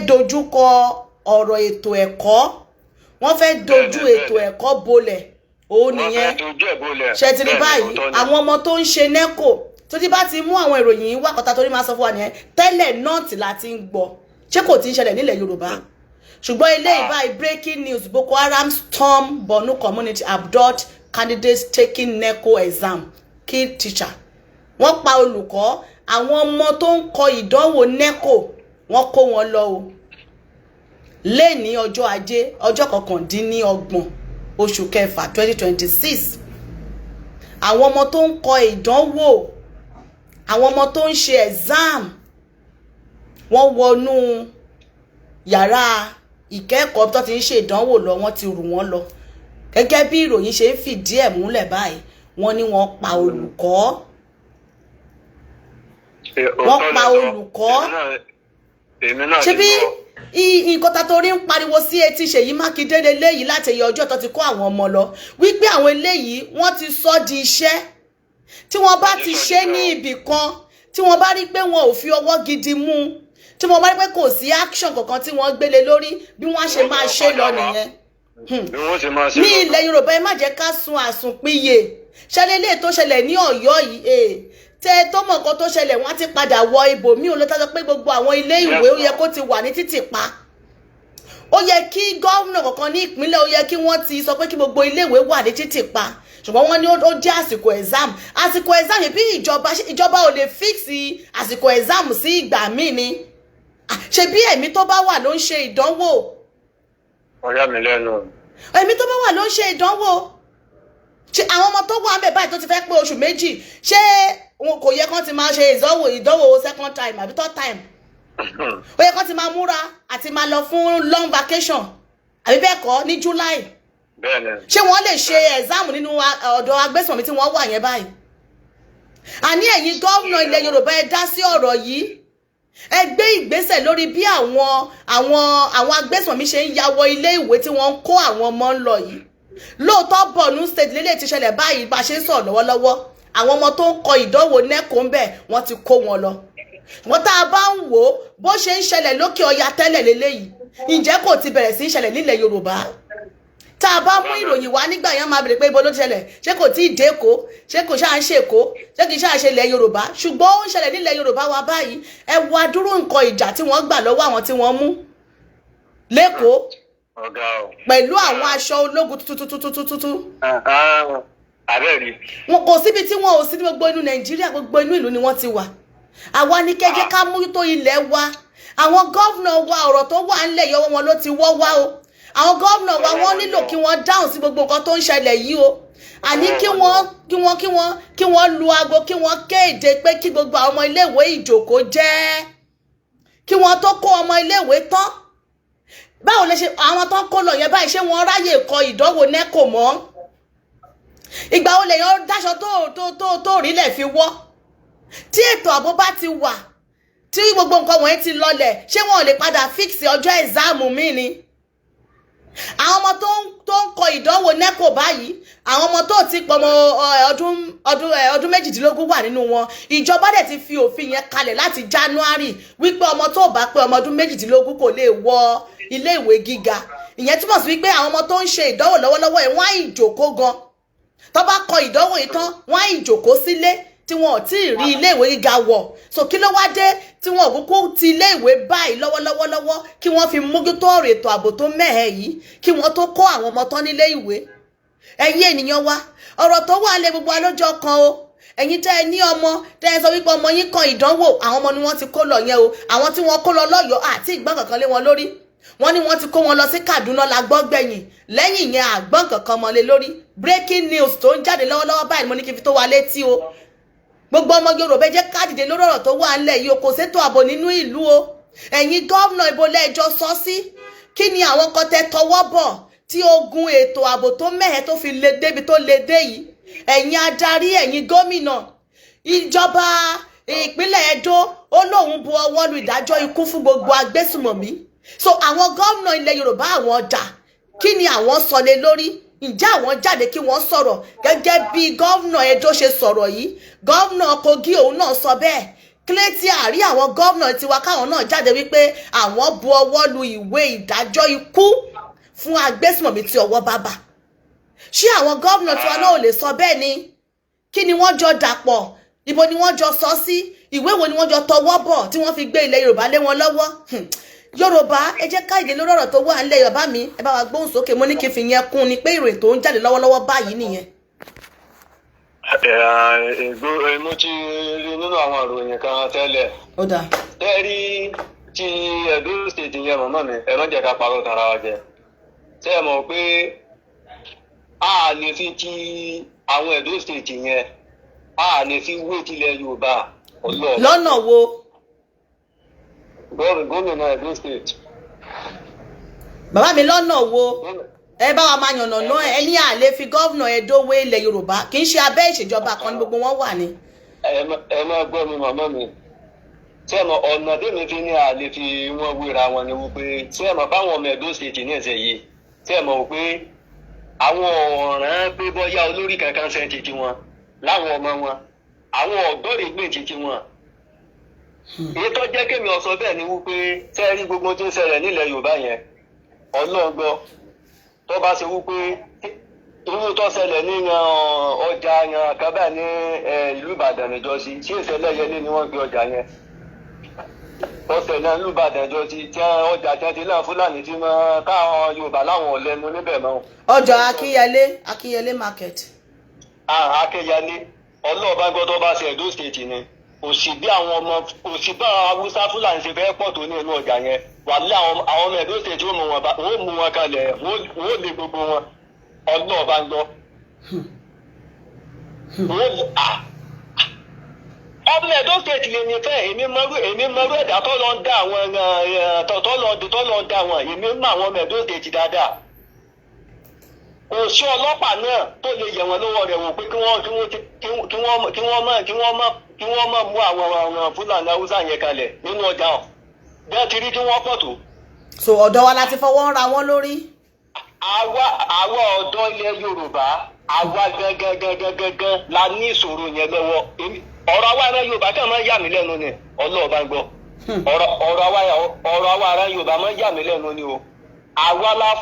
dojúkọ ọ̀rọ̀ ètò ẹ̀kọ́, wọ́n fẹ́ dojú ètò ẹ̀kọ́ bolẹ̀, òun nìyẹn. Ṣé ti rí báyìí àwọn ọmọ tó ń ṣe NECO tó ti bá ti mú àwọn ìròyìn yìí wá kọ́ta torí máa sọ fún wa nìyẹn tẹ́lẹ̀ nọ́ọ̀tì láti ń gbọ́, ṣé kò tí ń ṣẹlẹ̀ nílẹ̀ Yorùbá? Ṣùgbọ́n eléyìí báyìí breaking news: Boko Haram storm Borno community, abduct candidates taking NECO exam, kill teacher. Wọ́n pa olùkọ́, àwọn ọmọ tó ń kọ ìdánwò NECO wọ́n kó wọn lọ o. Lẹ́ni ọjọ́ Ajé ọjọ́ 29 oṣù kẹfà 2026, àwọn ọmọ tó ń kọ ìdánwò, àwọn ọmọ tó ń ṣe exam, wọ́n wọnú yàrá ìkẹ́kọ̀ọ́ tó ti ń ṣe ìdánwò lọ, wọ́n ti rù wọ́n lọ. Gẹ́gẹ́ bí ìròyìn ṣe ń fìdí ẹ̀ múlẹ̀ báyìí, wọ́n ní wọ́n pa olùkọ́. Wọ́n pa olùkọ́. Ṣé bí nǹkan tá torí ń pariwo sí etí Ṣèyí Mákindé leléyìí láti ẹyẹ ọjọ́ tó ti kó àwọn ọmọ lọ wípé àwọn eléyìí wọ́n ti sọ di iṣẹ́ tí wọ́n bá ti ṣe ní ibì kan, tí wọ́n bá rí pé wọn ò fi ọwọ́ gidi mú, tí wọ́n bá rí pé kò sí action kankan tí wọ́n gbélé lórí, bí wọ́n ṣe máa ṣe lọ nìyẹn. Ní ilẹ̀ Yorùbá ẹ má jẹ́ ká sun àsùnpìyè. Ṣẹlẹ̀ lè tó ṣẹlẹ̀ ní Ọ̀yọ́ yìí tẹ tó mọ̀ nǹkan tó ṣẹlẹ̀ wọ́n ti padà wọ ibòmíì, òun ló tọ́jọ́ pé gbogbo àwọn ilé ìwé ó yẹ kó ti wà ní títì pa. Ó yẹ kí gómìnà kankan ní ìpínlẹ̀ ó yẹ kí wọ́n ti sọ pé kí gbogbo ilé ìwé wà ní títì pa, ṣùgbọ́n wọ́n ní ó jẹ́ àsìkò exam. Àsìkò exam bí ìjọba ò lè fíìsì àsìkò exam sí ìgbà míì ni. Ṣé bí ẹ̀mí tó bá wà ló ń ṣe ìdánwò? Ọ̀yá mi lẹ́nu. Ẹ̀mí tó bá wà ló ń ṣe ìdánwò. Ṣé àwọn ọmọ tó wà ń bẹ̀ báyìí tó ti fẹ́ pé oṣù méjì, ṣé wọn kò yẹ kán ti máa ṣe ìdánwò second time àbí third time? Ó yẹ kán ti máa múra àti máa lọ fún long vacation àbí bẹ́ẹ̀ kọ́ ní July. Ṣé wọ́n lè ṣe exam nínú ọ̀dọ̀ agbésùnmọ̀mí tí wọ́n wà yẹn báyìí? Àní ẹ̀yin gómìnà ilẹ̀ Yorùbá ẹ dá sí ọ̀rọ̀ yìí, ẹ gbé ìgbésẹ̀ lórí bí àwọn agbésùnmọ̀mí ṣe ń ya wọ ilé ìwé tí wọ́n ń kó àwọn ọmọ ń lọ yìí. Lóòótọ́ Borno state lélẹ̀ ti ṣẹlẹ̀ báyìí bá ṣe ń sọ̀rọ̀ lọ́wọ́lọ́wọ́, àwọn ọmọ tó ń kọ ìdánwò NECO ń bẹ̀ wọ́n ti kó wọn lọ. Wọ́n tá a bá ń wò ó bó ṣe ń ṣẹlẹ̀ lókè ọya tẹ́lẹ̀ leléyìí, ǹjẹ́ kò ti bẹ̀rẹ̀ sí í ṣẹlẹ̀ nílẹ̀ Yorùbá? Tá a bá mú ìròyìn wá nígbà yẹn máa bèrè pé ibo ló ti ṣẹlẹ̀, ṣé kò tí ì dé Èkó, ṣé kò ṣáà ń ṣe Èkó, ṣé kì í ṣáà ṣe ilẹ̀ Yorùbá? Ṣùgbọ́n ó ń ṣẹlẹ̀ nílẹ̀ Yorùbá wa báyìí. Ẹ wo adúrú nǹkan ìjà tí wọ́n gbà lọ́wọ́ àwọn tí wọ́n mú lÉkòó pẹ̀lú àwọn aṣọ ológun tuntun. Wọn kò síbi tí wọn ò sí ní gbogbo inú Nàìjíríà, gbogbo inú ìlú ni wọ́n ti wà. Àwa ní kẹ́jẹ́ ká mójútó ilẹ̀ wa. Àwọn gómìnà wa ọ̀rọ̀ tó wà ńlẹ̀ yọwọ́ wọn ló ti wọ́ wá o. Àwọn gómìnà wa wọ́n nílò kí wọ́n dáhùn sí gbogbo nǹkan tó ń ṣẹlẹ̀ yìí o. Àní kí wọ́n lu aago, kí wọ́n kéde pé kí gbogbo àwọn ọmọ iléèwé ìjókòó jẹ́, kí wọ́n tó kó ọmọ iléèwé tán. Báwo lè ṣe àwọn tó ń kó lọ yẹn báyìí, ṣé wọ́n ráyè kọ ìdánwò NECO mọ́? Ìgbà wo lèèyàn dáṣọ tó rílẹ̀ fi wọ́? Tí ètò ààbò bá ti wà, tí gbogbo nǹkan wọ̀nyí ti lọlẹ̀, ṣé wọn ò lè padà fíìsì ọjọ́ ẹ̀záàmù míì ni? Àwọn ọmọ tó ń kọ ìdánwò NECO báyìí, àwọn ọmọ tó ti pọmọ ọdún 18 wà nínú wọn. Ìjọba dẹ̀ ti fi òfin yẹn kalẹ̀ láti January wípé ọmọ tó bá pé ọmọ ọdún 18 kò lè wọ ilé ìwé gíga. Ìyẹn túmọ̀ sí wípé àwọn ọmọ tó ń ṣe ìdánwò lọ́wọ́lọ́wọ́ ẹ̀ wọ́n á ìjókòó gan. Tó bá kọ ìdánwò yìí tán, wọ́n á ìjókòó sílé tí wọn ò tí ì rí ilé ìwé gíga wọ̀. So kí ló wá dé tí wọn ò kúkú ti ilé ìwé báyìí lọ́wọ́lọ́wọ́ kí wọ́n fi mójútó ọ̀rọ̀ ètò ààbò tó mẹ́hẹ̀ yìí kí wọ́n tó kó àwọn ọmọ tán nílé ìwé? Ẹ̀yin ènìyàn wa, ọ̀rọ̀ tó wà lé gbogbo alójọ́ kan o. Ẹ̀yin tẹ́ ẹ ní ọmọ tẹ́ ẹ sọ wípé ọmọ yín kan ìdánwò, àwọn ọmọ ni wọ́n ti kó lọ yẹn o. Àwọn tí wọ́n kó lọ lọ́yọ̀ọ́ àti ìgbọ́n kankan lé wọn lórí. Wọ́n ní wọ́n ti kó wọn lọ sí Kaduna la gbọ́ gbẹ̀yìn. Lẹ́yìn yẹn àgbọ́n kankan mọ́ lé lórí. Breaking news tó ń jáde lọ́wọ́lọ́wọ́ báyìí mo ní kí n fi tó wa létí o. Gbogbo ọmọ Yorùbá jẹ́ ká dìde lórí ọ̀rọ̀ tó wà ńlẹ̀ yìí o. Kò sétò ààbò nínú ìlú o. Ẹ̀yin gómìnà ibo lẹ́jọ́ sọ sí. Kí ni àwọn kan tẹ́ tọwọ́ bọ̀ tí ogun ètò ààbò tó mẹ́hẹ̀ tó fi lè débi tó lè dé yìí? Ẹ̀yin adarí, ẹ̀yin gómìnà, ìjọba ìpínlẹ̀ Ẹdó ó lóun bu ọwọ́ lu ìdájọ́ ikú fún gbogbo agbésùmọ̀mí. So àwọn gómìnà ilẹ̀ Yorùbá àwọn ọjà kí ni àwọn sọ lé lórí? Ǹjẹ́ àwọn jáde kí wọ́n sọ̀rọ̀ gẹ́gẹ́ bí gómìnà Ẹdó ṣe sọ̀rọ̀ yìí? Gómìnà Kogi òun náà sọ bẹ́ẹ̀. kílé tí àárí àwọn gómìnà tiwa káwọn náà jáde wípé àwọn bu ọwọ́ lu ìwé ìdájọ́ ikú fún agbésùmọ̀mí tí ọwọ́ bá bà. Ṣé àwọn gómìnà tiwa náà ò lè sọ bẹ́ẹ̀ ni? Kí ni wọ́n jọ dàpọ̀? Ibo ni wọ́n jọ sọ sí? Ìwé wo ni wọ́n jọ tọwọ́ bọ̀ tí wọ́n fi gbé ilẹ̀ Yorùbá lé wọn lọ́wọ́? Yorùbá ẹ jẹ́ ká ìdè lórí ọ̀rọ̀ tó wà nílẹ̀ Yorùbá mi, ẹ bá wa gbóhùn sókè. Mo ní kí n fi yẹn kún ni pé ìròyìn tó ń jáde lọ́wọ́lọ́wọ́ báyìí nìyẹn. Mo ti rí nínú àwọn ìròyìn kan tẹ́lẹ̀. Ó dáa. Tẹ́rí ti Ẹdó state yẹn mọ̀mọ́ mi, ẹ má jẹ́ ká parọ́ tara wa jẹ. Ṣé ẹ mọ̀ pé a lè fi ti àwọn Ẹdó state yẹn, a lè fi wé tilẹ̀ Yorùbá ọlọ́ọ̀. Lọ́nà wo? Gómìnà Ẹdó state. Bàbá mi lọ́nà wo? Ẹ bá wa máa yànnà náà ẹ ní àlè fi gómìnà Ẹdó wé ilẹ̀ Yorùbá, kì í ṣe abẹ́ ìṣèjọba kan ní gbogbo wọn wà ní. Ẹ máa gbọ́ mi màmá mi. Ṣé ẹ mọ̀ ọ̀nà tèmi fi ní àlè fi wọ́n wéra wọn ni wípé ṣé ẹ mọ̀ fáwọn ọmọ Ẹdó state ní ẹ̀sẹ̀ yìí ṣé ẹ mọ̀ wípé àwọn ọ̀ràn pé bọ́yá olórí kankan ṣe títí wọn láwọn ọmọ wọn àwọn ọ̀gbọ́n gbé títí wọn. Èyí tó jẹ́ kémi ọ̀sọ́ bẹ́ẹ̀ ni wípé ṣé ẹ rí gbogbo tí ń ṣẹlẹ̀ nílẹ̀ Yorùbá yẹn ọlọ́gbọ́ tó bá ṣe wípé irú tó ṣẹlẹ̀ ní ọjà yan kábà ní ìlú Ìbàdàn níjọ́sí tí ìṣẹ̀lẹ̀ yẹlé ni wọ́n gbé ọjà yẹn tó ṣẹlẹ̀ ìlú Ìbàdàn níjọ́sí tí ọjà tí wọ́n ti náà Fúlàní tí wọ́n káwọn Yorùbá láwọn ọ̀lẹ́nu níbẹ̀ mọ́. Ọjà Akínyẹlé market. Akínyẹlé ọlọ́ọ̀bá gbọ́ tó bá ṣe Ẹdó state ni kò sí bí àwọn ọmọ kò sí bá Haúsá Fúlàní ṣe fẹ́ pọ̀ tó ní inú ọjà yẹn wà lé àwọn ọmọ Ẹdó state ó mú wọn kalẹ̀ wọ́n lé gbogbo wọn ọlọ́ọ̀bá gbọ́. Ọmọ Ẹdó state lè ní fẹ́ èmi mọ́rú ẹ̀dá tó lọ ń dá àwọn tó lọ ń dá wọn èmi mọ àwọn ọmọ Ẹdó state dáadáa. Kò sí ọlọ́pàá náà tó lè yẹ̀ wọ́n lọ́wọ́ rẹ̀ wò pé kí wọ́n má mú àwọn Fúlàní Haúsá yẹn kalẹ̀ nínú ọjà ọ̀ bẹ́ẹ̀ ti rí kí wọ́n pọ̀ tó. So ọ̀dọ̀ wa láti fọwọ́ ń ra wọ́n lórí. Àwa ọ̀dọ́ ilẹ̀ Yorùbá àwa gangan la ní ìṣòro yẹn lọ́wọ́. Ọ̀rọ̀ àwa ará Yorùbá kàn máa ń yà mí lẹ́nu ni ọlọ́ọ̀bá gbọ́. Ọ̀rọ̀ àwa ará Yorùbá máa ń yà mí lẹ́nu ni o. Àwa la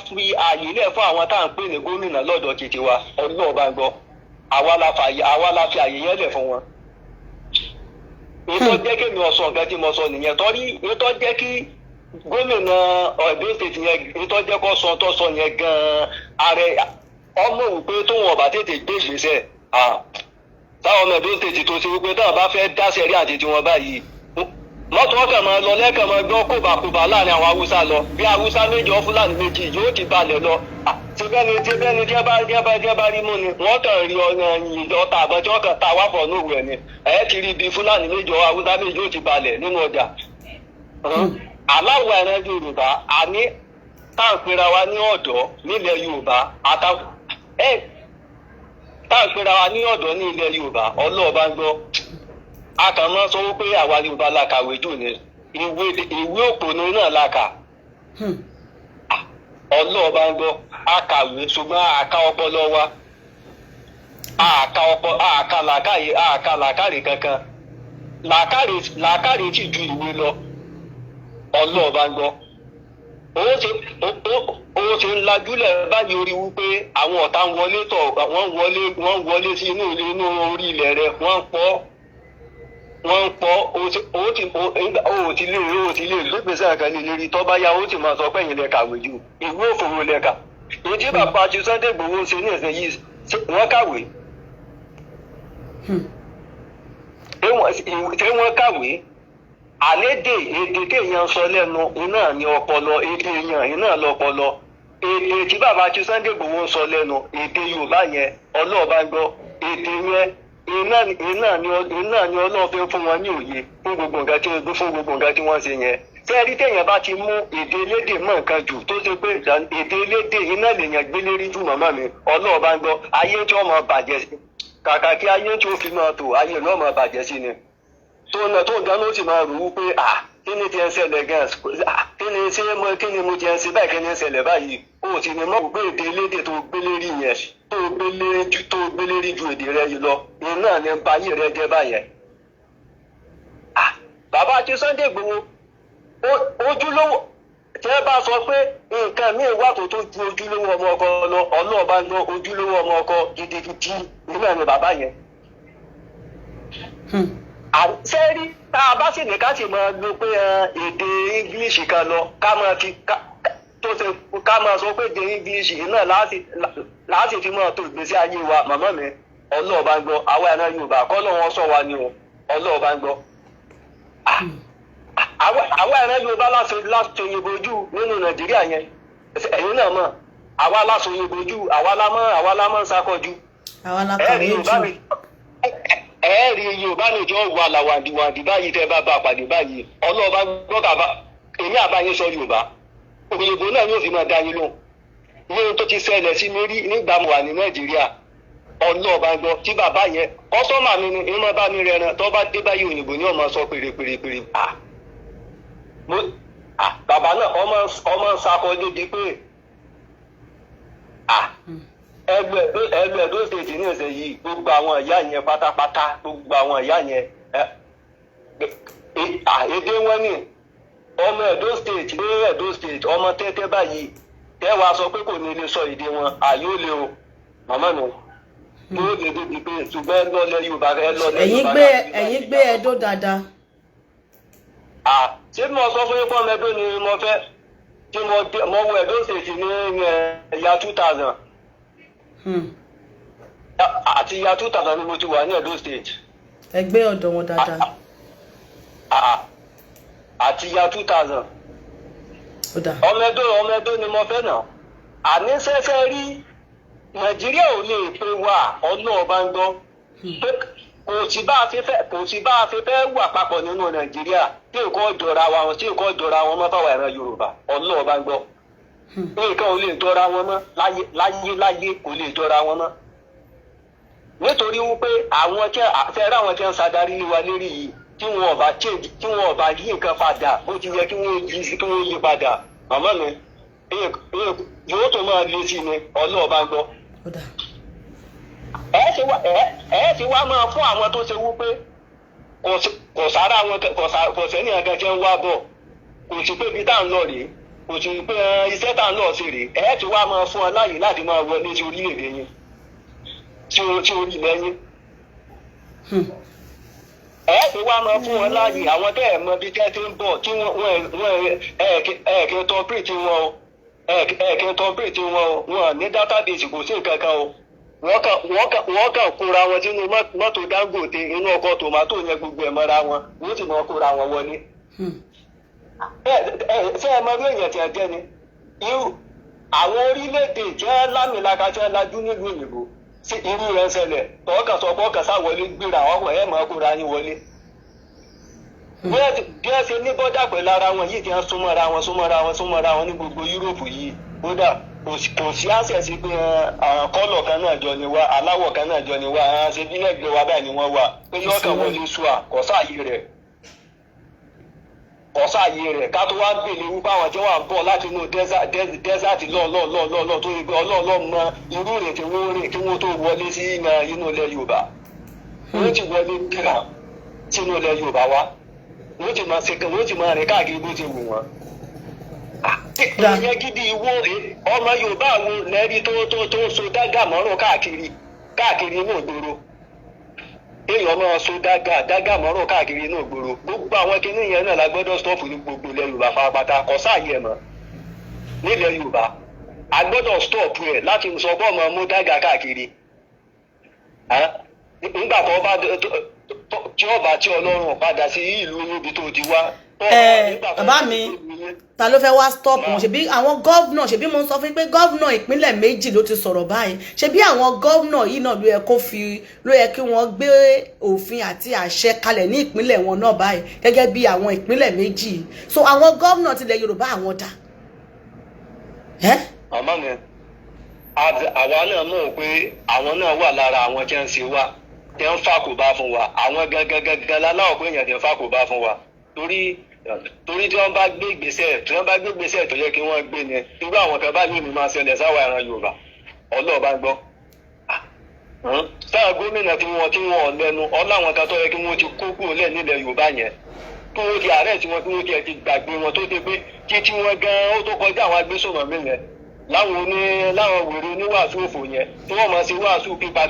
fi ààyè lẹ̀ fún àwọn tá à ń pè ní gómìnà lọ́dọ̀ títí wa ọlọ́ọ̀bá gbọ́. Àwa la fi ààyè yẹn lẹ̀ fún wọn. Ètò jẹ́ kí mi ọ̀sán nǹkan tí mo sọ nìyẹn torí ètò jẹ́ kí gómìnà Ẹdó state yẹn ètò jẹ́ kó sọ tó sọ yẹn gan-an ààrẹ ọmọ wípé tóun ọba tètè gbé ìgbésẹ̀ táwọn ọmọ Ẹdó state tó ṣe wípé táwọn bá fẹ́ dá sẹ́rí àti tiwọn báyìí mọ́tò ọkàn máa lọ lẹ́kàn máa gbọ́ kóbàkóbà láàrin àwọn Haúsá lọ bí Haúsá méjì ọ Fúlàní méjì yóò ti balẹ̀ lọ tibẹ́ni tí ẹ bá rí mú ni wọ́n kàn rí ọta àbọ̀ tí wọ́n kàn ta wáfọ̀ lóru ẹ̀ ni ẹ̀ ti rí bí Fúlàní méjì ọ Haúsá méjì ó ti balẹ̀ nínú ọjà. Aláwọ̀ ẹ̀rẹ́ Yorùbá àní táǹpẹ̀ra wa ní ọ̀dọ́ nílẹ̀ Yorùbá táǹpẹ̀ra wa ní ọ̀dọ́ ní ilẹ̀ Yorùbá ọlọ́ọ̀bá ń gbọ́ a kàn máa sọ wípé àwa Yorùbá la kàwé jù ní ìwé òpònú náà la kà ọlọ́ọ̀bá ń gbọ́ a kàwé ṣùgbọ́n àka ọpọlọ wa àka làákàrè kankan làákàrè tí ju ìwé lọ ọlọ́ọ̀bá ń gbọ́ owó ti ń lajúlẹ̀ báyìí orí wípé àwọn ọ̀tá ń wọlé tọ̀ wọ́n wọlé sí inú orí ilẹ̀ rẹ̀ wọ́n ń pọ́ o ti lè lópinṣẹ àkàlẹ lérí tó bá yá o ti máa sọ pé ẹ̀yin lẹ kàwé jù ìwé òfòwò lẹka èyí tí bàbá ju Sunday Igboho ṣe ní ẹsẹ yìí wọ́n kàwé ṣé wọ́n kàwé àlédè èdè téèyàn sọ lẹ́nu iná ní ọpọlọ èdè èèyàn iná lọpọlọ èdè tí bàbá ju Sunday Igboho sọ lẹ́nu èdè Yorùbá yẹn ọlọ́ọ̀bá gbọ́ èdè yẹn iná ni Ọlọ́run fi fún wọn ní òye fún gbogbo nǹkan tí wọ́n ṣe yẹn. Tẹ́rí téèyàn bá ti mú èdè elédè mọ̀ nǹkan jù tó ṣe pé èdè elédè iná lèèyàn gbé lérí jù màmá mi Ọlọ́run bá ń gbọ́ ayé tí wọ́n máa bàjẹ́ sí kàkà kí ayé tí ó fi máa tò ayé náà máa bàjẹ́ sí ni. tó ń gan ló sì máa rò ó pé kí ni ti ń ṣẹlẹ̀ gan kí ni mo ti ń ṣe báyìí kí ni ń ṣẹlẹ̀ báyìí o sì ní mọ̀ pé èdè elédè tó gbé lérí yẹn tó gbé lérí ju èdè rẹ yìí lọ iná ní báyìí rẹ jẹ́ báyẹn bàbá àti Sunday Igboho ojúlówó tí ẹ bá sọ pé nǹkan míì wà tó ju ojúlówó ọmọ ọkọ lọ ọlọ́ọ̀bá ń lọ ojúlówó ọmọ ọkọ gidigidi nígbà ní bàbá yẹn. Sẹ́rí tá a bá sì ní ká sì máa lo pé èdè English kan lọ ká máa sọ pé èdè English náà láti fi máa tó ìgbésí ayé wa màmá mi ọlọ́ọ̀bá ń gbọ́ àwa ẹ̀rọ Yorùbá kọ́ lọ́wọ́ sọ wa ni o ọlọ́ọ̀bá ń gbọ́. Àwa ẹ̀rọ Yorùbá láti òyìnbó ojú nínú Nàìjíríà yẹn ẹ̀yin náà mọ̀ àwa láti òyìnbó ojú àwa lámọ́ ń sakọjú. àwa la kàwé jù. Ẹ̀ẹ́rì Yorùbá nìjọ wà làwàdìwàdì báyìí tẹ́ bá pàdé báyìí ọlọ́ọ̀bá gbọ́ kàbá èmi àbáyé sọ Yorùbá òyìnbó náà yóò fi máa dá yín lóhùn ní ohun tó ti ṣẹlẹ̀ sí mi rí nígbà mo wà ní Nàìjíríà ọlọ́ọ̀bá gbọ́ tí bàbá yẹn kọ́sọ́mà mi ni ìmọ̀ bá mi rẹran tó bá dé báyìí òyìnbó ni ọmọ sọ pèrèpèrèpèrè bàbá náà ọmọ ń sakọ débi pé ẹgbẹ́ Ẹdó state ní ọ̀sẹ̀ yìí gbogbo àwọn ìyá yẹn pátápátá gbogbo àwọn ìyá yẹn èdè wọn ni ọmọ Ẹdó state ní Ẹdó state ọmọ tẹ́tẹ́ báyìí tẹ́wàá sọ pé kò ní lè sọ èdè wọn àyò lè o màmá mi yóò lè débi pé ṣùgbọ́n ẹ lọ́lẹ̀ Yorùbá ẹ lọ́lẹ̀ Yorùbá. ẹ̀yin gbé Ẹdó dáadáa. Ṣé mo sọ fún yín pọ́ ọmọ Ẹdó ni mo fẹ́ tí mo wọ Ẹdó state ní ìyá 2000. Àti ìyá 2000 ni mo ti wà ní Ẹdó state. Ẹgbẹ́ ọ̀dọ̀ wọn dáadáa. Àti ìyá 2000. Ọmọ Ẹdó ni mo fẹ́ náà. Àní sẹ́sẹ́ rí Nàìjíríà ò lè pe wà ọlọ́ọ̀bá ń gbọ́. Kò sí bá a fi fẹ́ wà papọ̀ nínú Nàìjíríà tí nǹkan jọra wọn mọ́ fáwọn ẹ̀rọ Yorùbá ọlọ́ọ̀bá ń gbọ́. Nǹkan ò lè jọra wọn mọ́ láyé kò lè jọra wọn mọ́. Nítorí wípé àwọn tí ń ṣàdarí wa lérí yìí tí wọn ọba yí nǹkan padà bó ti yẹ kí wọ́n yí padà màmá mi yóò tó máa lé sí ni ọlọ́ọ̀bá ń gbọ́. Ẹ ti wá máa fún àwọn tó ṣe wípé kò sára wọn kò sẹ́ni ẹ̀kan jẹ́ ń wá bọ̀ kò sí pé ibi tá à ń lọ rèé kò sí pé iṣẹ́ tá à ń lọ sí rèé ẹ ti wá máa fún ọ láàyè láti máa wọlé sí orílẹ̀-èdè yín tí orílẹ̀ yín. Ẹ ti wá máa fún ọ láàyè àwọn tẹ́ ẹ̀ mọ bí tẹ́ ti ń bọ̀ tí wọ́n ẹ̀ẹ̀kẹ́ tọ́pìrìtì wọn o wọn ní dátábèsì kò sí nǹkan kan o wọ́n kàn kóra wọn sínú mọ́tò Dangote inú ọkọ̀ tòmátò yẹn gbogbo ẹ̀ mọ́ra wọn wọ́n sì mọ́ kóra wọn wọlé. Ṣé ẹ mọ bí èèyàn ti ẹ jẹ́ ni àwọn orílẹ̀-èdè jẹ́ lámìlaka jẹ́ lajú nílùú òyìnbó sí irú rẹ̀ ń ṣẹlẹ̀ tọ́kàn sọ pọ́kàn sáwọlé gbéra ọkọ̀ ẹ̀ mọ́ kóra yín wọlé. Bí ẹ ṣe ní bọ́dà pẹ̀lú ara wọn yìí ti ń súnmọ́ra wọn ní gbogbo Yúróòpù yìí kódà kò sí àṣẹ̀sí pé kọ́lọ̀ kan náà jọ ni wá aláwọ̀ kan náà jọ ni wá ṣe bí lẹ́gbẹ̀ẹ́ wa báyìí ni wọ́n wà pé yọ̀ọ̀kan wọlé sùà kọ́sáàyè rẹ̀ ká tó wá gbèlè wípé àwọn tí wọ́n bọ̀ láti inú dẹ́sàtì lọ́ọ̀lọ́ọ̀lọ́ọ̀lọ́ tó rí pé ọlọ́ọ̀lọ́ mọ irú rẹ̀ tí wọ́n rìn kí wọ́n tó wọlé sí inú ilẹ̀ Yorùbá wọ́n ti wọlé kíra sínú ilẹ̀ Yorùbá wá wọ́n ti máa rìn káàkiri bó ti wù wọ́n. Ìyẹn gidi wo ọmọ Yorùbá wo lẹ́rí tó so dágà mọ́rùn káàkiri inú ìgboro èèyàn máa so dágà mọ́rùn káàkiri inú ìgboro gbogbo àwọn kinní yẹn náà la gbọ́dọ̀ stop ní gbogbo ilẹ̀ Yorùbá farapata kò sáàyè ẹ̀ mọ́ nílẹ̀ Yorùbá a gbọ́dọ̀ stop ẹ̀ láti sọ bọ́ ọmọ mú dágà káàkiri nígbà tó bá tí Ọlọ́run padà sí ìlú níbi tó ti wá. Bàbá mi ta ló fẹ́ wá stop wọn ṣebí àwọn gọ́vnà ṣebí mo ń sọ fún yín pé gọ́vnà ìpínlẹ̀ méjì ló ti sọ̀rọ̀ báyìí ṣebí àwọn gọ́vnà yìí náà ló yẹ kí wọ́n gbé òfin àti àṣẹ kalẹ̀ ní ìpínlẹ̀ wọn náà báyìí gẹ́gẹ́ bí àwọn ìpínlẹ̀ méjì so àwọn gọ́vnà tilẹ̀ Yorùbá àwọn dà. Màmá mi àwa náà mọ̀ pé àwọn náà wà lára àwọn tí ń ṣe wá tí ń fàkóbá fún wa àwọn gangan láláwọ̀ pé èèyàn ti ń fàkóbá fún wa torí tí wọ́n bá gbé ìgbésẹ̀ tó yẹ kí wọ́n gbé ni irú àwọn kan báyìí ni máa ṣẹlẹ̀ sáwọn ẹran Yorùbá ọlọ́ọ̀bá gbọ́. Sáà gómìnà tí wọ́n lẹ́nu ọláwọn kan tó yẹ kí wọ́n ti kó kúrò lẹ̀ nílẹ̀ Yorùbá yẹn kí wọ́n ti àárẹ̀ tí wọ́n tí wọ́n ti gbàgbé wọn tó dé pé títí wọn gan ó tó kọjá àwọn agbésùnmọ̀mí yẹn láwọn wèrè oníwàásù òfò yẹn tí wọ́n máa ṣe wàásù pípa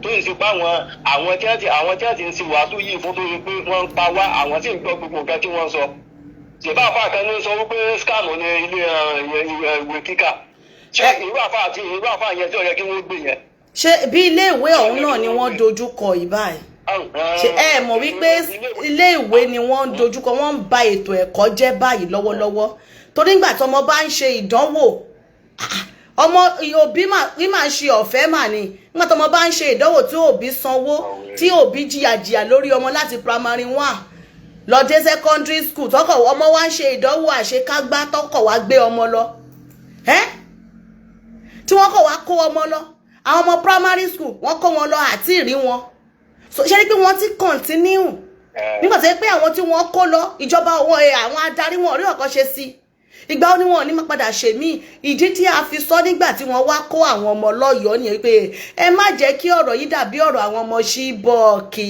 tó yìí sí pé àwọn tí wọ́n ti ń ṣe wàásù yìí fún tó yẹ pé wọ́n ń pa wá àwọn tí ń gbọ́ gbogbo nǹkan tí wọ́n sọ. ṣèbá àfa kan ní sọ wípé scam ní ilé ìwé kíkà ṣé irú àfa yẹn tí ó yẹ kí wọ́n gbé yẹn. ṣé bí ilé ìwé ọ̀hún náà ni wọ́n dojú kọ ìbáyìí ṣe ẹ mọ̀ wípé ilé ìwé ni wọ́n ń dojúkọ wọ́n ń ba ètò ẹ̀kọ́ jẹ́ báyìí lọ́wọ́lọ́wọ́ torí nígbà tí ọmọ bá ń ṣe ìdánwò ọmọ òbí máa ń ṣe ọ̀fẹ́ mà ní nígbà tí ọmọ bá ń ṣe ìdánwò tí òbí sanwó tí òbí jìyàjìyà lórí ọmọ láti primary 1 lọ dé secondary school tọkọ ọmọ wa ń ṣe ìdánwò àṣekágbá tọkọ wa gbé ọmọ lọ tí wọ́n kọ̀ wá kó ọmọ lọ àwọn ọmọ primary school wọ́n kó wọn lọ àti ìrí wọn so ṣe rí pé wọ́n ti continue nígbà tó yẹ pé àwọn tí wọ́n kó lọ ìjọba àwọn adarí wọn rí ọ̀kan ṣe sí ìgbà ó ní wọn ò ní máa padà ṣe mí ìdí tí a fi sọ nígbà tí wọ́n wá kó àwọn ọmọ lọ́yọ̀ọ́ nìyẹn pé ẹ má jẹ́ kí ọ̀rọ̀ yìí dàbí ọ̀rọ̀ àwọn ọmọ ṣíbọ̀ọ̀kì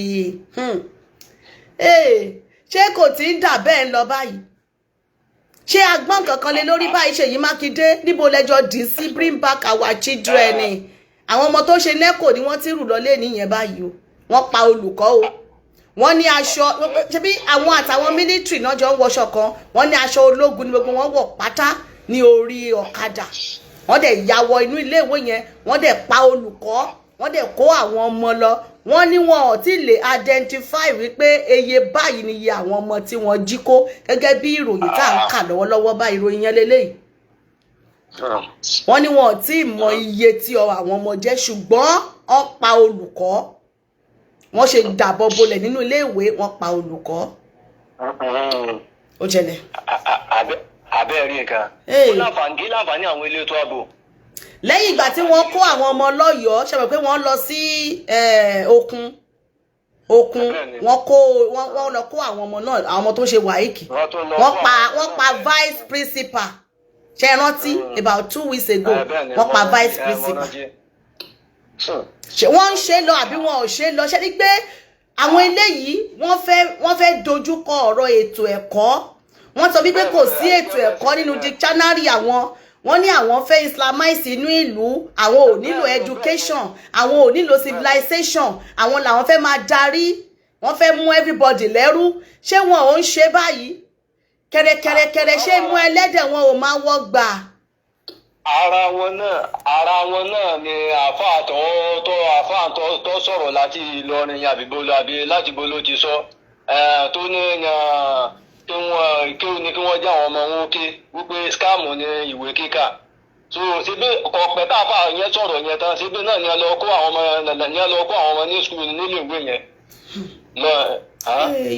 ṣé kò tí ń dà bẹ́ẹ̀ ń lọ báyìí ṣé agbọ́n kankan lé lórí báyìí Ṣèyí Mákindé níbo lẹ́jọ́ dì sí bring back our children àwọn ọmọ tó ṣe nẹ́kò ni wọ́n ti rù lọlé nìyẹn báyìí o wọ́n pa olùkọ́ o wọ́n ní aṣọ ṣebí àwọn àtàwọn mílítírì náà jọ ń wọṣọ kan wọ́n ní aṣọ ológun ní gbogbo wọn wọ̀ pátá ní orí ọ̀kadà wọ́n dẹ̀ ya wọ inú iléèwé yẹn wọ́n dẹ̀ pa olùkọ́ wọ́n dẹ̀ kó àwọn ọmọ lọ wọ́n ní wọn ò tí lè identify wípé eye báyìí ni iye àwọn ọmọ tí wọ́n jí kó gẹ́gẹ́ bí ìròyìn tá à ń kà lọ́wọ́lọ́wọ́ báyìí ìròyìn yẹn lélẹ́yìí wọ́n ní wọn ò tí mọ iye tí àwọn ọmọ jẹ́ ṣùgbọ́n wọ́n pa olùkọ́ wọ́n ṣe dàbọ̀ bolẹ̀ nínú iléèwé wọ́n pa olùkọ́ ó jẹlẹ̀. abẹ́rẹ́ nǹkan láǹfààní àwọn elétò ààbò. lẹ́yìn ìgbà tí wọ́n kó àwọn ọmọ lọ́yọ̀ọ́ ṣe mọ̀ pé wọ́n lọ sí Òkun wọ́n lọ kó àwọn ọmọ náà àwọn ọmọ tó ṣe wàhíkì wọ́n pa vice principal ṣe rántí about 2 weeks ago wọ́n pa vice principal wọ́n ń ṣe lọ àbí wọn ò ṣe lọ ṣe ni pé àwọn eléyìí wọ́n fẹ́ dojúkọ ọ̀rọ̀ ètò ẹ̀kọ́ wọ́n sọ wípé kò sí ètò ẹ̀kọ́ nínú dictionary àwọn wọ́n ní àwọn fẹ́ islamize inú ìlú àwọn ò nílò education àwọn ò nílò civilization àwọn làwọn fẹ́ máa darí wọ́n fẹ́ mú everybody lẹ́rú ṣé wọn ò ń ṣe báyìí kẹrẹkẹrẹkẹrẹ ṣé mú ẹlẹ́dẹ̀ wọn ò máa wọ́ gbà. ara wọn náà ni àfáà tó sọ̀rọ̀ láti Ìlọrin àbí láti bolo ti sọ tó ní kí wọ́n já àwọn ọmọ wọn ké wípé scam ní ìwé kíkà so síbí ọ̀pẹ káfà yẹn sọ̀rọ̀ yẹn tán síbí náà ni a lọ kó àwọn ọmọ ní skul nílé ìwé yẹn.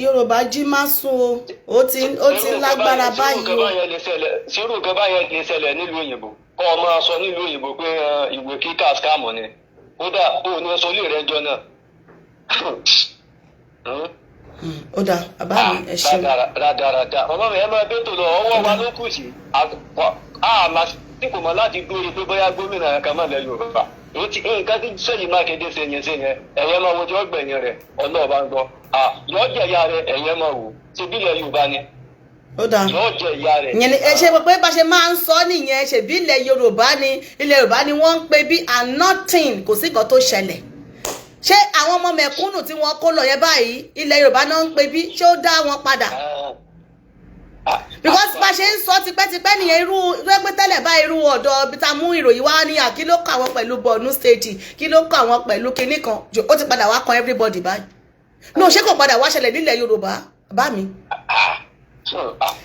Yorùbá jí má sùn o ó ti lágbára báyìí o. sírù nǹkan báyẹn lè ṣẹlẹ̀ nílùú òyìnbó kọ́ ọ máa sọ nílùú òyìnbó pé ìwé kíkà scam ni kódà ó ní sọlé rẹ jọ náà. ó dà bàbá mi ẹ ṣeun. rádaràdà ọmọ mi ẹ máa bẹ́ tó lọ ọwọ́ wa ló kù sí àmà tí kò mọ láti gbórí pé bóyá gómìnà kan máa lẹ Yorùbá nǹkan tí Ṣèyí Mákindé ṣe yẹn ẹ̀yẹ́ máa wo tí wọ́n gbẹ̀yìn rẹ̀ ọlọ́ọ̀bá ń gbọ́ yọ jẹ ìyá rẹ ẹ̀yẹ́ máa wò ṣe bílẹ̀ Yorùbá ni ó dà yọ jẹ ìyá rẹ. ìyẹn ni ẹ ṣe pé bá ṣe máa ń sọ nìyẹn ṣe bí ilẹ̀ Yorùbá ni wọ́n ń pè bí and nothing kò sí nǹkan tó ṣẹlẹ̀ ṣé àwọn ọmọ mẹ̀kúnnù tí wọ́n kó lọ yẹn báyìí ilẹ̀ Yorùbá náà ń pè bí ṣé ó dá wọn padà because bá ṣe ń sọ tipẹ́tipẹ́ nìyẹn irú rẹ́pẹ́ tẹ́lẹ̀ bá irú ọ̀dọ̀ bí ta mú ìròyìn wá ní kí ló kọ àwọn pẹ̀lú Borno State kí ló kọ àwọn pẹ̀lú kinní kan ó ti padà wá kan everybody báyìí ní òṣè kò padà wá ṣẹlẹ̀ nílẹ̀ Yorùbá bá mi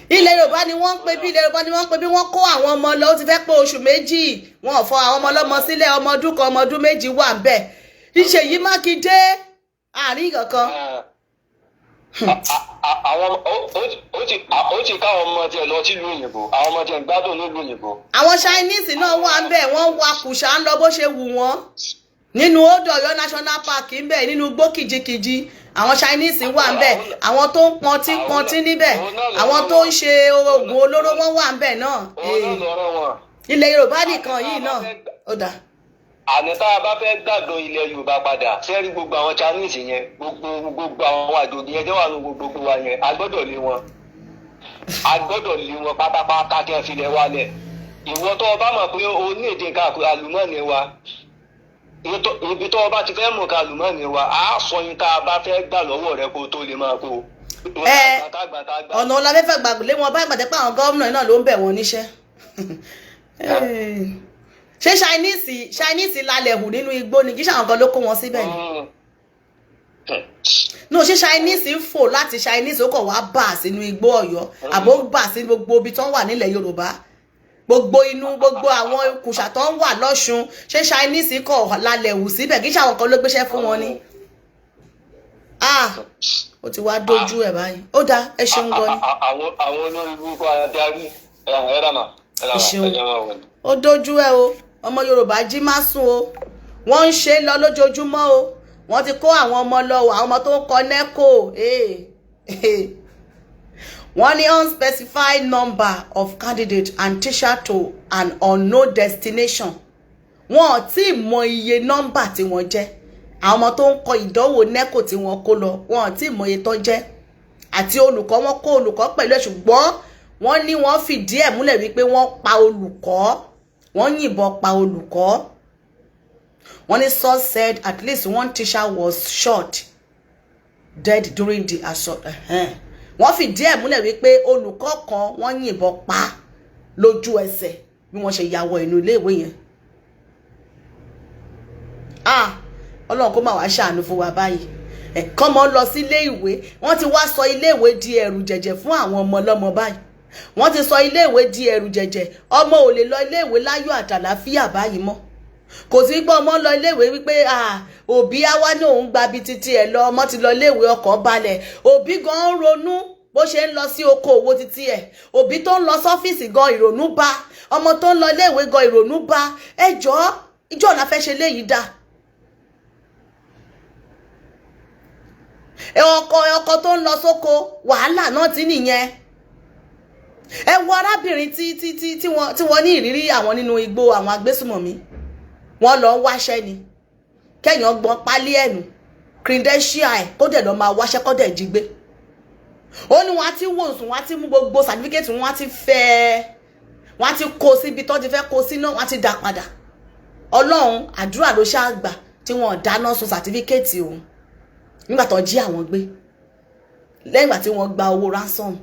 ilẹ̀ Yorùbá ni wọ́n ń pè bí wọ́n kó àwọn ọmọ lọ ó ti fẹ́ pé oṣù méjì wọn ò fọ àwọn ọmọ ọlọ́mọ sílẹ̀ ọmọ ọdún kan ọmọ ọdún méjì wà ń bẹ̀ Ṣèyí Mákindé àárín kankan. ó ti káwọn ọmọ tiẹ̀ lọ sílùú òyìnbó àwọn ọmọ tiẹ̀ ń gbádùn nílùú òyìnbó. àwọn Chinese náà wà ń bẹ̀ wọ́n wa kùsà ń lọ bó ṣe wù wọ́n nínú Odò Ọ̀yọ́ National Park ń bẹ̀ nínú igbó kìjikìji àwọn Chinese wà ń bẹ̀ àwọn tó ń pọntí níbẹ̀ àwọn tó ń ṣe oògùn olóró wọn wà ń bẹ̀ náà ilẹ̀ Yorùbá nìkan yìí náà ó dà àní tá a bá fẹ́ gbàgbọ́ ilẹ̀ Yorùbá padà sẹ́rí gbogbo àwọn Chinese yẹn gbogbo àwọn àjòjì yẹn jẹ́ wà ní gbogbo wa yẹn a gbọ́dọ̀ lé wọn pátápátá kí wọ́n fi lẹ̀ wálẹ̀. Ìwọ tó o bá mọ̀ pé o ní èdè nǹkan àlùmọ́ọ̀nì wa ibi tó o bá ti fẹ́ mọ̀ nǹkan àlùmọ́ọ̀nì wa á sọ yín tá a bá fẹ́ gbà lọ́wọ́ rẹ kó o tó lè máa kó o. Ọ̀nà ọ̀làfẹ́fẹ́ gbàgbé wọn bá ìgbàdé pé àwọn gómìnà náà ló ń bẹ̀ wọ́n níṣẹ́. Ṣé Chinese lálẹ́ hù nínú igbó ni kí ṣàwọn kan ló kó wọn síbẹ̀ ni? No, ṣé Chinese ń fò láti Chinese ó kọ̀ wá bà sínú igbó Ọ̀yọ́ àbó bà sí gbogbo ibi tó ń wà nílẹ̀ Yorùbá gbogbo àwọn kùsà tó ń wà lọ́ṣun ṣé Chinese kọ̀ lálẹ́ hù síbẹ̀ kí ṣàwọn kan ló gbéṣẹ́ fún wọn ni? Ó ti wá dojú ẹ̀ báyìí. Ó dáa, ẹ ṣeun gan ni. Àwọn olórí burúkú adarí ẹ ṣeun. Ó dojú ẹ o, ọmọ Yorùbá jí má sùn o, wọ́n ń ṣe lọ lójoojúmọ́ o, wọ́n ti kó àwọn ọmọ lọ o, àwọn ọmọ tó ń kọ NECO. Wọ́n ní unspecified number of candidates and teacher to an unknown destination. Wọ́n ò tí ì mọ iye nọ́mbà tí wọ́n jẹ́. Àwọn ọmọ tó ń kọ ìdánwò NECO tí wọ́n kó lọ wọ́n ò tí ì mọ iye tó jẹ́. Àti olùkọ́ wọn kó olùkọ́ pẹ̀lú ẹ̀ ṣùgbọ́n wọ́n ní wọ́n fìdí ẹ̀ múlẹ̀ wípé wọ́n pa olùkọ́. Wọ́n yìnbọn pa olùkọ́. Wọ́n ní source said at least one teacher was shot dead during the assault. Wọ́n fìdí ẹ̀ múlẹ̀ wípé olùkọ́ kan wọ́n yìnbọn pa lójú ẹsẹ̀ bí wọ́n ṣe ya wọ inú iléèwé yẹn. Ọlọ́run kó má wá ṣàánú fún wa báyìí. Kọ́mọ lọ sí ilé ìwé, wọ́n ti wá sọ ilé ìwé di ẹ̀rù jẹ̀jẹ̀ fún àwọn ọmọ ọlọ́mọ báyìí. Wọ́n ti sọ ilé ìwé di ẹ̀rù jẹ̀jẹ̀, ọmọ ò lè lọ ilé ìwé láyọ̀ àtàlàfíà báyìí mọ́. Kò sí pé ọmọ lọ ilé ìwé wípé òbí á wá ní òun gba bí títí ẹ̀ lọ, ọmọ ti lọ ilé ìwé ọkàn balẹ̀. Òbí gan ń ronú bó ṣe ń lọ sí oko òwò títí ẹ̀. Òbí tó ń lọ sọ́fíìsì gan ìrònú bá, ọmọ tó ń lọ ilé ìwé gan ìrònú bá. Ìjọ́ la fẹ́ ṣe léyìí dá. Ọkọ tó ń lọ sóko wàhálà náà ti nìyẹn. Ẹ wo arábìnrin tí wọ́n ní ìrírí àwọn nínú igbó àwọn agbésùmọ̀mí. Wọ́n lọ ń wáṣẹ́ ni. Kẹ́yàn gbọ́n pálí ẹ̀nù credential ẹ̀ kó dẹ̀ lọ máa wáṣẹ́ kó dẹ̀ jí gbé. Ó ní wọ́n á ti wòsùn, wọ́n á ti mú gbogbo certificate, wọ́n á ti fẹ́, wọ́n á ti kó síbi tó ti fẹ́ kó sí náà, wọ́n á ti dá padà. Ọlọ́run àdúrà ló ṣáà gbà tí wọ́n dáná sun certificate òun nígbà tó jí àwọn gbé lẹ́yìn ìgbà tí wọ́n gba owó ransom.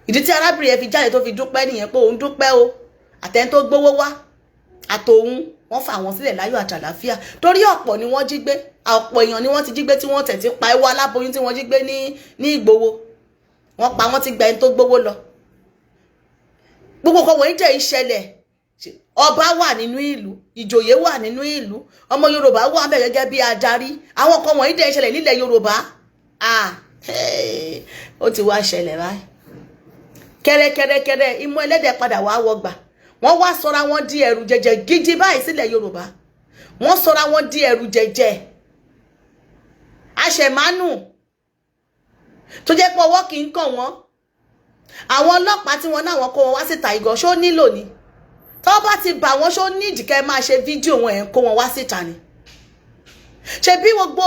Ìdí tí arábìnrin ẹ̀ fi jáde tó fi dúpẹ́ nìyẹn pé òun dúpẹ́ o, àtẹni tó gbówó wá àtòun wọ́n fà wọ́n sílẹ̀ láyọ̀ àtàlàfíà torí ọ̀pọ̀ ni wọ́n jí gbé, ọ̀pọ̀ èèyàn ni wọ́n ti jí gbé tí wọ́n tẹ̀ ti pa ẹwà aláboyún tí wọ́n jí gbé ní Ìgbòho. Wọ́n pa wọ́n ti gba ẹni tó gbówó lọ. Gbogbo kan wọ̀nyí jẹ́ ìṣẹ̀lẹ̀. Ọba wà nínú ìlú, ìjòyè wà nínú ìlú, ọmọ Yorùbá wà ńbẹ̀ gẹ́gẹ́ bí adarí. Àwọn kan wọ̀nyí jẹ́ ìṣẹ̀lẹ̀ nílẹ̀ Yorùbá. Ó ti wá ṣẹlẹ̀ báyìí. Kẹ́rẹ́kẹ́rẹ́kẹ́rẹ́ imú ẹlẹ́dẹ̀ padà wá wọgbà. Wọ́n wá sọra wọn di ẹ̀rù jẹ̀jẹ̀ gidi báyìí sílẹ̀ Yorùbá. Wọ́n sọra wọn di ẹ̀rù jẹ̀jẹ̀. Àṣẹ̀mánù tó jẹ́ pé ọwọ́ kì í kàn wọ́n. Àwọn ọlọ́pàá tí wọ́n náà kó wọn wá síta ìgò ṣó nílò ni. Tó bá ti bà wọ́n ṣó nídìí kẹ́ máa ṣe fídíò wọn ẹ̀ kó wọn wá síta ni. Ṣé bí gbogbo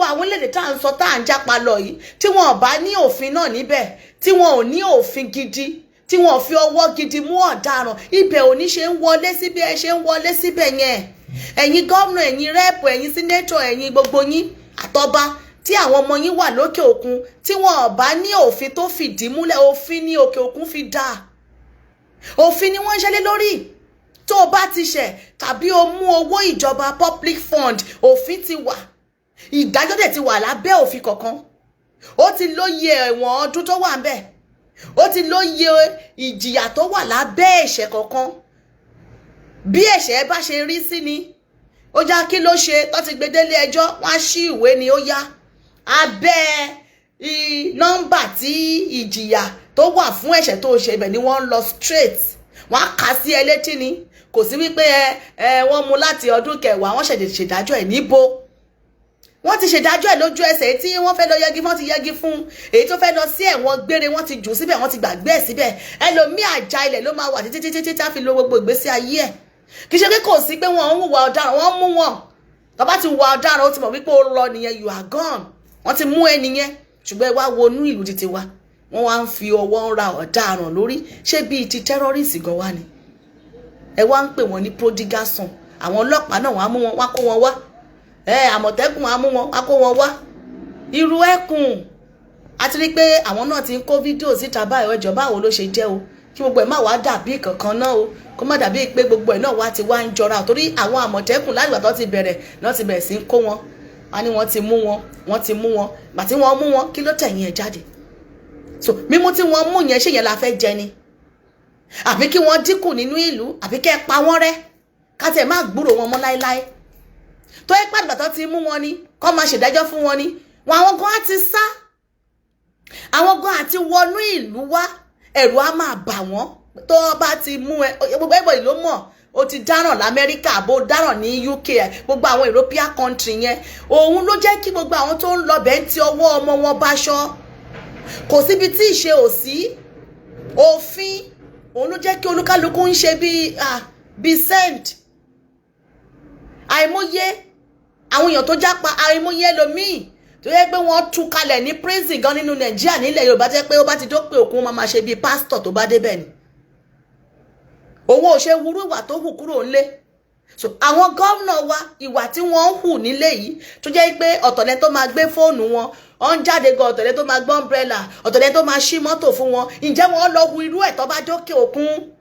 àwọn orílẹ̀-èdè tá à ń sọ tá à ń jápa lọ yìí tí wọn ò bá ní òfin náà níbẹ̀ tí wọn ò ní òfin gidi tí wọn ò fi ọwọ́ gidi mú ọ̀daràn ibẹ̀ ò ní ṣe ń wọlé síbẹ̀ ẹ ṣe ń wọlé síbẹ̀ yẹn. Ẹ̀yin gómìnà, ẹ̀yin rẹ́ẹ̀pù, ẹ̀yin sínétọ̀, ẹ̀yin gbogbo yín àtọba tí àwọn ọmọ yín wà lókè òkun tí wọn ò bá ní òfin tó fìdí múlẹ̀, òfin ní òkè òkun fi dá. Òfin ni wọ́n ń ṣẹlẹ̀ lórí. Tó o bá ti ṣẹ̀ tàbí o mú owó ìjọba public fund, òfin ti wà. Ìdájọ́ dẹ̀ ti wà lábẹ́ òfin kọ̀ọ̀kan. Ó ti lóye ẹ̀wọ̀n ọdún tó wà ńbẹ̀. Ó ti lóye ìjìyà tó wà lábẹ́ ẹ̀ṣẹ̀ kọ̀ọ̀kan. Bí ẹ̀ṣẹ̀ bá ṣe rí sí ni. Ó já kí ló ṣe tó ti gbé délé ẹjọ́, wọ́n á ṣí ìwé ni ó yá. Abẹ́ nọ́mbà tí ìjìyà tó wà fún ẹ̀ṣẹ̀ tó ṣe ibẹ̀ ni wọ́n ń lọ straight. Wọ́n á kà sí ẹ létí ni. Kò sí wípé wọ́n mú láti ọdún kẹwàá wọ́n ṣèdájọ́ ẹ̀ níbo. Wọ́n ti ṣèdájọ́ ẹ̀ lójú ẹsẹ̀ tí wọ́n fẹ́ lọ yẹgi fún, ti yẹgi fún. Èyí tó fẹ́ lọ sí ẹ̀wọ̀n gbére wọ́n ti jù síbẹ̀, wọ́n ti gbàgbé ẹ̀ síbẹ̀. Ẹlòmíì àjà ilẹ̀ ló máa wà títí tá fi lo gbogbo ìgbésí ayé ẹ̀. kì í ṣe pé kò sí pé wọ́n ń hùwà ọ̀daràn, wọ́n mú wọn. Tó bá ti hùwà ọ̀daràn ó ti mọ̀ wípé ó lọ nìyẹn, you are gone. Wọ́n ti mú ẹni yẹn. Ṣùgbọ́n ẹ wá wọnú ìlú títí wa, wọ́n wá ń fi ọwọ́ ra ọ̀daràn lórí. Ṣé bíi ti terrorist gan wá ni? Ẹ wá ń pè wọ́n ní prodigal son. Àwọn ọlọ́pàá náà wá mú wọn, wá kó wọn wá. Àmọ̀tẹ́kùn wá mú wọn, wá kó wọn wá. Irú ẹkùn. A ti rí pé àwọn náà ti ń kó fídíò síta báyìí, ẹjọ́ báwo ló ṣe jẹ́ o. Kí gbogbo ẹ̀ má wá dàbí kankan náà o. Kó má dàbí pé gbogbo ẹ̀ náà wá ti wá ń jọra. Torí àwọn àmọ̀tẹ́kùn láti ìgbà tó ti bẹ̀rẹ̀ náà ti bẹ̀rẹ̀ sí ń kó wọn. Wọ́n ní wọ́n ti mú wọn, wọ́n ti mú wọn. Gbà tí wọ́n mú wọn, kí ló tẹ̀yìn ẹ̀ jáde? So mímú tí wọ́n mú yẹn ṣé yẹn la fẹ́ jẹ ni? Àbí kí wọ́n dínkù nínú ìlú, àbí kẹ́ pa wọ́n rẹ́, ká tẹ̀ má gbúrò wọn mọ́ láéláé. Tó ẹ pàdé tó ti mú wọn ni, kó máa ṣèdájọ́ fún wọn ni, wọn àwọn gan á ti sá. Àwọn gan àti wọnú ìlú wá, ẹ̀rù á máa bà wọ́n. Tó bá ti mú ẹ, gbogbo ẹ̀bọ̀ ìlú mọ̀, ó ti dáràn l'Amẹ́ríkà, bó dáràn ní UK, gbogbo àwọn European country yẹn. Òun ló jẹ́ kí gbogbo àwọn tó ń lọ bẹ́ẹ̀ ń ti ọwọ́ ọmọ wọn báṣọ. Kò síbi tí ìṣe ò sí. Òfin òun ló jẹ́ kí olúkálukú ń ṣe bí sent. Àìmọye àwọn èèyàn tó jápa, àìmọye ẹlòmíì tó yẹ pé wọ́n tú kalẹ̀ ní prison gan nínú Nàìjíríà nílẹ̀ Yorùbá jẹ́ pé ó bá ti dópin òkun wọn máa ṣe bí pásítọ̀ tó bá débẹ̀ ni. Owó ò ṣe wúrú ìwà tó hù kúrò ńlé. So àwọn gómìnà wa ìwà tí wọ́n ń hù nílé yìí tó jẹ́ pé ọ̀tọ̀lẹ́ tó máa gbé fóònù wọn, ó ń jáde gan, ọ̀tọ̀lẹ́ tó máa gbé umbrella, ọ̀tọ̀lẹ́ tó máa ṣí mọ́tò fún wọn. Ǹjẹ́ wọ́n lọ hu irú ẹ̀ tó bá dókè òkun?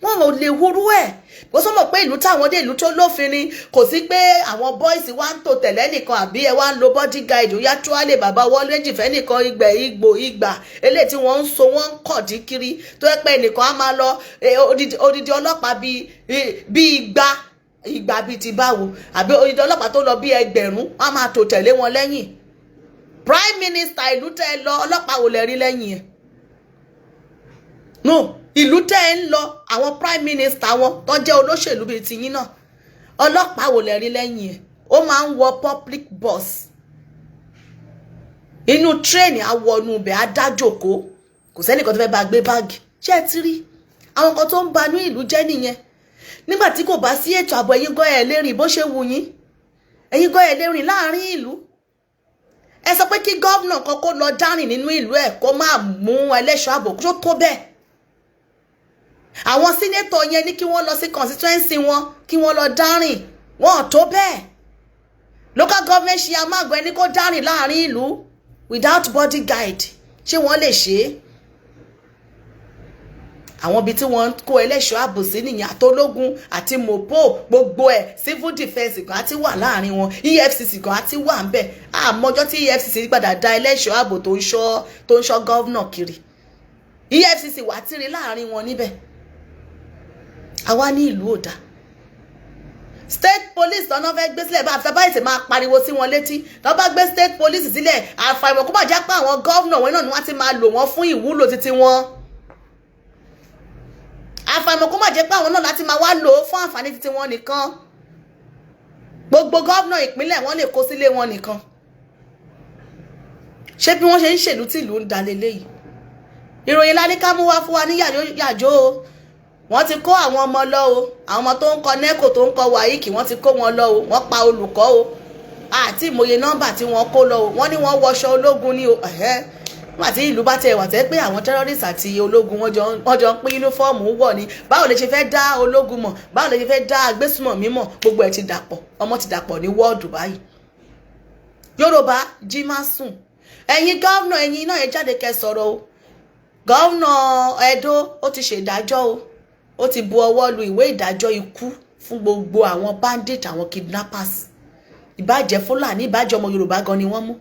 Wọ́n ò lè hurú ẹ̀. Bó sọ mọ̀ pé ìlú táwọn dé ìlú tó lófin ni, kò sí pé àwọn boys wá ń tò tẹ̀lé nìkan àbí ẹ wá ń lo bodyguard ó yá tó wá lè bàbá wọ́n méjì fẹ́ nìkan ìgbà eléyìí tí wọ́n ń so wọ́n ń kọ̀dí kiri tó yẹ pé nìkan á máa lọ odidi ọlọ́pàá bí ìgbà bíi ti báwo, àbí odidi ọlọ́pàá tó lọ bí 1000 wọ́n á máa tò tẹ̀lé wọn lẹ́yìn. Prime Minister ìlú tẹ́ lọ, ọlọ́pàá wò lẹ rí lẹ́yìn ẹ̀? No, ìlú tẹ́ ń lọ àwọn Prime Minister wọn tó jẹ́ olóṣèlú bíi tiyín náà, ọlọ́pàá wò lẹ rí lẹ́yìn ẹ̀? Ó máa ń wọ public bus, inú tírẹ́ẹ̀nì àwọnú ibẹ̀ adájòkó, kò sẹ́nìkan tó fẹ́ bá gbé báàgì. Ṣé ẹ ti rí àwọn kan tó ń banú ìlú jẹ́ nìyẹn? Nígbà tí kò bá sí ètò ààbò, ẹ̀yin gan ẹ̀ lè rìn bó ṣe wù yín, ẹ̀yin gan ẹ̀ lè rìn láàrin ìlú. Ẹ sọ pé kí gọ́vnà kan kó lọ dárìn nínú ìlú ẹ̀ kó máa mú ẹlẹ́ṣọ́ ààbò tó tó bẹ́ẹ̀. Àwọn sínétọ̀ yẹn ní kí wọ́n lọ sí constituency wọn kí wọ́n lọ dárìn, wọn ò tó bẹ́ẹ̀. Local government ṣe amágbẹ́ ní kó dárìn láàrin ìlú without bodyguard, ṣé wọ́n lè ṣe é? Àwọn ibi tí wọ́n kó ẹlẹ́ṣọ́ ààbò sí nìyẹn, àtológun àti mopo gbogbo ẹ̀, civil defence kan àti wà láàrin wọn, EFCC kan àti wà ń bẹ̀. Àmọ́jọ́ tí EFCC padà da ẹlẹ́ṣọ́ ààbò tó ń ṣọ́ gọ́vnà kiri, EFCC wà tíri láàrin wọn níbẹ̀. Àwa ní ìlú òdà. State police tọ́nà fẹ́ gbé sílẹ̀ bá àfẹ́bá ìtẹ̀ máa pariwo sí wọn létí. Tọ́ bá gbé state police sílẹ̀, àfàìmọ̀ kó má jẹ́ pé àwọn gọ́vnà wọn náà ni wọ́n ti máa lò wọ́n fún ìwúlò títí wọn. Àfàìmọ̀ kó má jẹ́ pé àwọn náà láti máa wá lò ó fún àǹfààní títí wọn nìkan. Gbogbo gọ́vnà ìpínlẹ̀ wọn lè kó sílé wọn nìkan. Ṣé bí wọ́n ṣe ń ṣèlú tí ìlú ń da leléyìí? Ìròyìn lá ní ká mú wá fún wa ní yàjó o. Wọ́n ti kó àwọn ọmọ lọ o, àwọn ọmọ tó ń kọ NECO tó ń kọ WAEC wọ́n ti kó wọn lọ o, wọ́n pa olùkọ́ o, àti ìmọye nọ́mbà tí wọ́n kó lọ o, wọ́n ní wọ́n wọṣọ ológun ní o. Nígbà tí ìlú bá tẹ̀ wà tẹ́ pé àwọn terrorists àti ológun wọ́n jọ ń pín yúnífọ́ọ̀mù wọ̀ ni, báwo lè ṣe fẹ́ dá ológun mọ̀, báwo lè ṣe fẹ́ dá agbésùmọ̀mí mọ̀, gbogbo ẹ̀ ti dàpọ̀, ọmọ ti dàpọ̀ ní wọ́ọ̀dù báyìí. Yorùbá jí má sùn. Ẹ̀yin gọ́vnà ẹ̀yin náà ẹ jáde kẹ́ sọ̀rọ̀ o. Gọ́vnà Ẹdó ó ti ṣèdájọ́ o, ó ti bu ọwọ́ lu ìwé ìdájọ́ ikú fún gbogbo àwọn bandit, àwọn kidnappers. Ìbàjẹ́ Fúlàní, ìbàjẹ́ ọmọ Yorùbá gan ni wọ́n mú.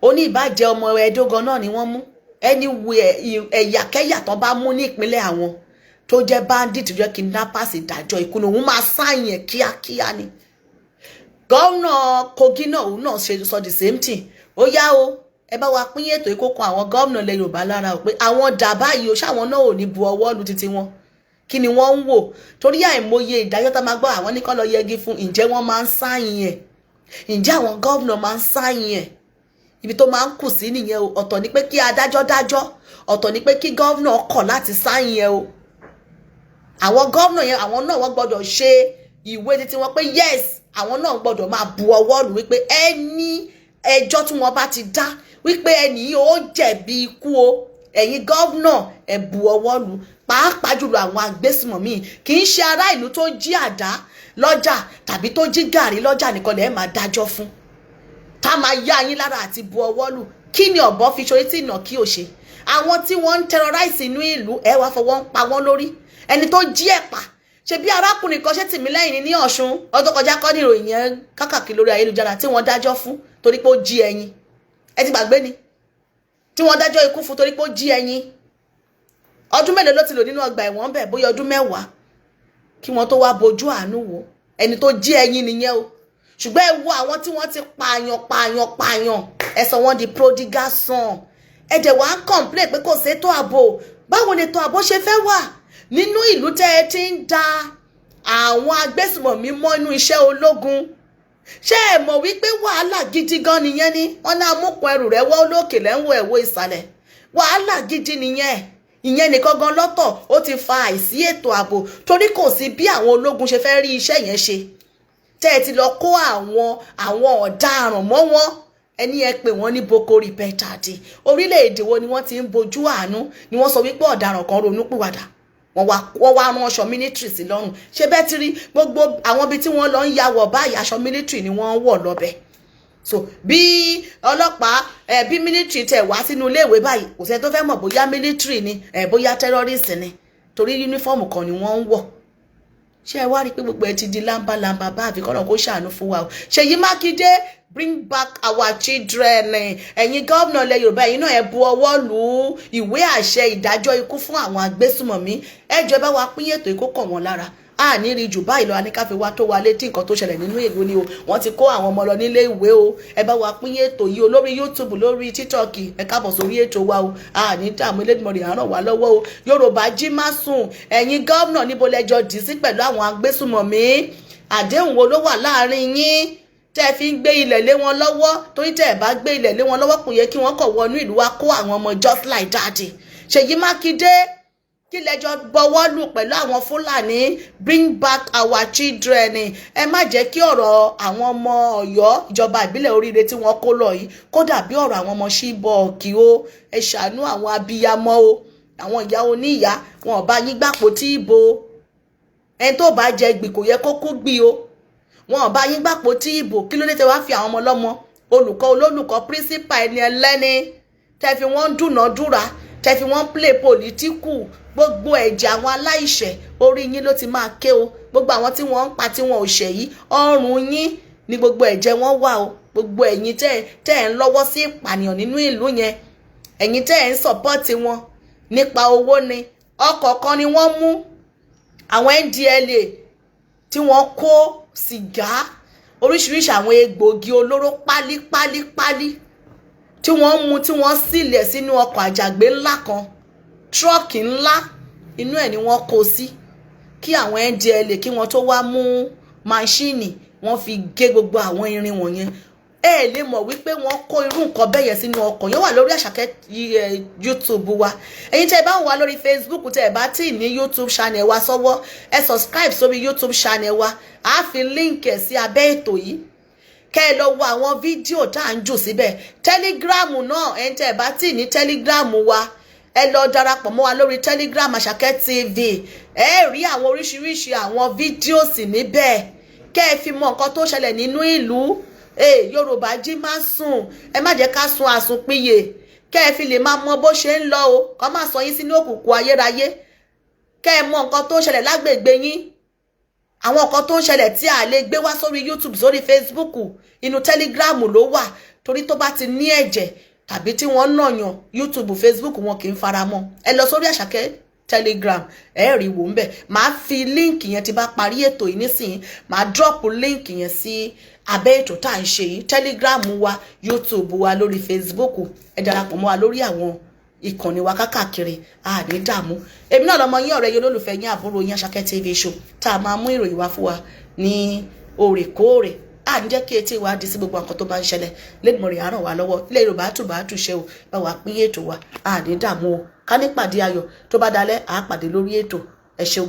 Ó ní ìbàjẹ́ ọmọ Ẹdó gan náà ni wọ́n mú. Anywhere ẹ̀yàkẹ́yà tán bá mú ní ìpínlẹ̀ àwọn tó jẹ́ bandit tó jẹ́ kidnappers, ìdájọ́ ikú ni òun máa sáyìn ẹ̀ kíákíá ni. Gọ́vnà Kogi náà òun náà ṣe sọ the same thing. Ó yá o, ẹ bá wa pín ètò ìkókun àwọn gọ́vnà ilẹ̀ Yorùbá lára o pé àwọn dàbá yìí o ṣáwọn náà ò ní bu ọwọ́ lu títí wọn. Kí ni wọ́n ń wò? Torí àìmọye ìdájọ́ tá máa gbọ́ àwọn nìkan lọ yẹgi fún, ǹjẹ́ wọ́n máa ń sáyìn ẹ̀? Ǹjẹ́ àwọn gọ́vnà máa ń sáyìn ẹ̀? Ibi tó máa ń kù sí nìyẹn o. Ọ̀tọ̀ ni pé kí adájọ́ dájọ́, ọ̀tọ̀ ni pé kí gọ́vnà kọ̀ láti sáyìn ẹ̀ o. àwọn gómìnà yẹn àwọn náà wọ́n gbọ́dọ̀ ṣe ìwé títí wọn pé yes àwọn náà gbọ́dọ̀ máa bu ọwọ́ lù wípé ẹni ẹjọ́ tí wọ́n bá ti dá wípé ẹni yìí ó jẹ̀bi ikú o ẹ̀yin gómìnà ẹ bu ọwọ́ lù pàápàá jùlọ àwọn agbésùmọ̀mí kì í ṣe ará ìlú tó jí àdá lọ́jà tàbí tó jí gàrí lọ́jà nìkan lẹ́ẹ̀ máa dájọ́ fún ká máa yá yín lára àti bu ọwọ́ lù kí ni ọ̀bọ fi ṣorí tí ìnà kí ò ṣe àwọn tí wọ́n ń terrorize inú ìlú ẹ wá fọwọ́ ń pa wọ́n lórí ẹni tó jí ẹ̀pà ṣe bí arákùnrin kan ṣe Tìmílẹ́yìn ní Ọ̀ṣun ọdún kọjá kọ́ ní ìròyìn yẹn kákàkiri lórí ayélujára tí wọ́n dájọ́ fún torí pé ó jí ẹyin ẹ ti gbàgbé ni tí wọ́n dájọ́ ikú fún torí pé ó jí ẹyin ọdún mélòó ló ti lò nínú ọgbà ẹ̀wọ̀n bẹ̀ bóyá ọdún 10 kí wọ́n tó wá bojú àánú wò ẹni tó jí ẹyin nìyẹn o ṣùgbọ́n ẹ wo àwọn tí wọ́n ti pààyàn ẹ sọ wọ́n di prodigal son ẹ dẹ̀ wá ń complain pé kò ṣètò ààbò báwo ni ètò ààbò ṣe fẹ́ wà nínú ìlú tẹ́ ẹ ti ń da àwọn agbésùmọ̀mí mọ́ inú iṣẹ́ ológun ṣé ẹ mọ̀ wípé wàhálà gidi gan nìyẹn ni wọ́n náà mọ̀kàn ẹrù rẹ̀ wọ́ lókè lẹ́wọ̀ ẹ̀wọ̀ ìsàlẹ̀ wàhálà gidi nìyẹn ìyẹn nìkan gan lọ́tọ̀ ó ti fa àìsí ètò ààbò torí kò sí bí àwọn ológun ṣe fẹ́ rí iṣẹ́ yẹn ṣe tẹ́ ẹ ti lọ kó àwọn ọ̀daràn mọ́ wọn ẹni ẹ pè wọ́n ní Boko Haram orílẹ̀-èdè wo ni wọ́n ti ń bojú àánú ni wọ́n sọ wípé ọ̀daràn kan ronú pìwàdà wọ́n wá rán aṣọ mílítírì sí lọ́rùn ṣé bẹ́ẹ̀ ti rí gbogbo àwọn ibi tí wọ́n lọ ń yàwọ̀ báyìí aṣọ mílítírì ni wọ́n wọ̀ lọ́bẹ̀ so bí ọlọ́pàá bí mílítírì tẹ̀ wá sínú iléèwé báyìí kò sẹ́ni tó fẹ́ mọ̀ bóyá mílítírì ni bóyá tẹ́rọ́rìsì ni torí yúnífọ́ọ̀mù kan ni wọ́n ń wọ̀ ṣé ẹ wá rí i pé gbogbo ẹ ti di lámbàlámbà bá àfikọ́nà kó ṣàánú fún wa o Ṣèyí Mákindé bring back our children ẹ̀yin gómìnà ilẹ̀ Yorùbá ẹ̀yin náà ẹ bu ọwọ́ lù ú ìwé àṣẹ ìdájọ́ ikú fún àwọn agbésùmọ̀mí ẹ jọ̀ọ́ bá wa pín ètò ikú kàn wọ́n lára a ní rí jù báyìí lọ a ní ká fi wá tó wa létí nǹkan tó ṣẹlẹ̀ nínú ìlú ni o wọ́n ti kó àwọn ọmọ lọ nílé ìwé o ẹ bá wa pín ètò yìí o lórí YouTube lórí TikTok ẹ káàbọ̀ sórí ètò wa o a ní dààmú Elédùmarè á ràn wá lọ́wọ́ o Yorùbá jí má sùn ẹ̀yin gómìnà níbo lẹ́jọ́ dì sí pẹ̀lú àwọn agbésùmọ̀mí àdéhùn wo ló wà láàrin yín tẹ́ fi ń gbé ilẹ̀ lé wọn lọ́wọ́ torí tẹ́ ẹ bá gbé ilẹ̀ lé wọn lọ́wọ́ kò yẹ kí wọ́n kọ̀ wọnú ìlú wa kó àwọn ọmọ just like that Ṣèyí Mákindé kí lẹ́jọ́ bọwọ́ lù pẹ̀lú àwọn Fúlàní bring back our children ẹ má jẹ́ kí ọ̀rọ̀ àwọn ọmọ Ọ̀yọ́ ìjọba ìbílẹ̀ Oríire tí wọ́n kó lọ yìí kó dàbí ọ̀rọ̀ àwọn ọmọ Ṣíbọ̀ọ̀kì o ẹ ṣàánú àwọn abiyamọ o àwọn ìyá oníyá wọn ò bá yín gbàpò tí ìbò ẹni tó bá jẹ gbì kò yẹ kó kú gbì o wọn ò bá yín gbàpò tí ìbò kí ló dé tẹ wá fi àwọn ọmọ ọlọ́mọ olùkọ́ olólùkọ́ principal ẹni ẹlẹ́ni tẹ fi wọ́n dúnàádúrà tẹ fi wọ́n play politiku gbogbo ẹ̀jẹ̀ àwọn aláìṣẹ̀ orí yín ló ti máa ké o gbogbo àwọn tí wọ́n ń pa tí wọ́n ò ṣẹ̀ yìí ọrùn yín ni gbogbo ẹ̀jẹ̀ wọn wà o gbogbo ẹ̀yin tẹ́ ẹ̀ ń lọ́wọ́ sí ìpànìyàn nínú ìlú yẹn ẹ̀yin tẹ́ ẹ̀ ń sọ́pọ́ọ̀tì wọn nípa owó ni ọkọ̀ kan ni wọ́n mú àwọn NDLEA tí wọ́n kó sìgá oríṣiríṣi àwọn egbòogi olóró pálípálípálí tí wọ́n mú tí wọ́n sílẹ̀ sínú ọkọ̀ àjàgbé ńlá kan tírọ́ọ̀kì ńlá inú ẹ̀ ni wọ́n kó sí kí àwọn NDLEA kí wọ́n tó wá mú máṣíìnì wọ́n fi gé gbogbo àwọn irin wọ̀nyẹn ẹ lè mọ̀ wípé wọ́n kó irú nǹkan bẹ́ẹ̀ yẹn sínú ọkọ̀ yẹn wà lórí Àṣàkẹ́ YouTube wa ẹ̀yin tẹ́ ẹ bá ń wà lórí Facebook tẹ́ ẹ bá tí ní YouTube channel wa sọ́wọ́ ẹ subscribe sórí YouTube channel wa a fi link ẹ̀ sí abẹ́ ètò yìí kẹ́ ẹ lọ wo àwọn fídíò tá à ń jù síbẹ̀ Telegram náà ẹ̀yin tẹ́ ẹ bá tí ní Telegram wa ẹ lọ darapọ̀ mọ́ wa lórí Telegram Àṣàkẹ́ TV ẹ rí àwọn oríṣiríṣi àwọn fídíò sì níbẹ̀ kẹ́ ẹ fi mọ nǹkan tó ṣẹlẹ̀ nínú ìlú Yorùbá jí má sùn ẹ má jẹ́ ká sun àsùnpìyè kẹ́ ẹ fi lè máa mọ bó ṣe ń lọ o kọ́ máa sọ yín sínú òkùnkùn ayérayé kẹ́ ẹ mọ nǹkan tó ń ṣẹlẹ̀ lágbègbè yín àwọn nǹkan tó ń ṣẹlẹ̀ tí a lè gbé wá sórí YouTube sórí Facebook inú Telegram ló wà torí tó bá ti ní ẹ̀jẹ̀ tàbí tí wọ́n nàyàn YouTube Facebook wọn kì í fara mọ́ ẹ lọ sórí Àṣàkẹ́ Telegram ẹ rí wò ń bẹ̀ máa fi link yẹn tí bá parí ètò yìí nísìnyí máa drop link yẹn sí abẹ́ ètò tá à ń ṣe yìí Telegram wa YouTube wa lórí Facebook ẹ darapọ̀ mọ́ wa lórí àwọn ìkànnì wa kákàkiri àní dààmú èmi náà lọmọ yín ọ̀rẹ́ yín olólùfẹ́ yín àbúrò yín Àṣàkẹ́ TV show tá a máa mú ìròyìn wá fún wa ní òrèkóòrè à ń jẹ́ kí etí wa di sí gbogbo nǹkan tó bá ń ṣẹlẹ̀ Elédùmarè á ràn wá lọ́wọ́ ilé Yorùbá àtúbà àtúnṣe o bá wa pín ètò wa àní dààmú o ká ní pàdé ayọ̀ tó bá dalẹ̀ àá pàdé lórí ètò ẹ ṣeun.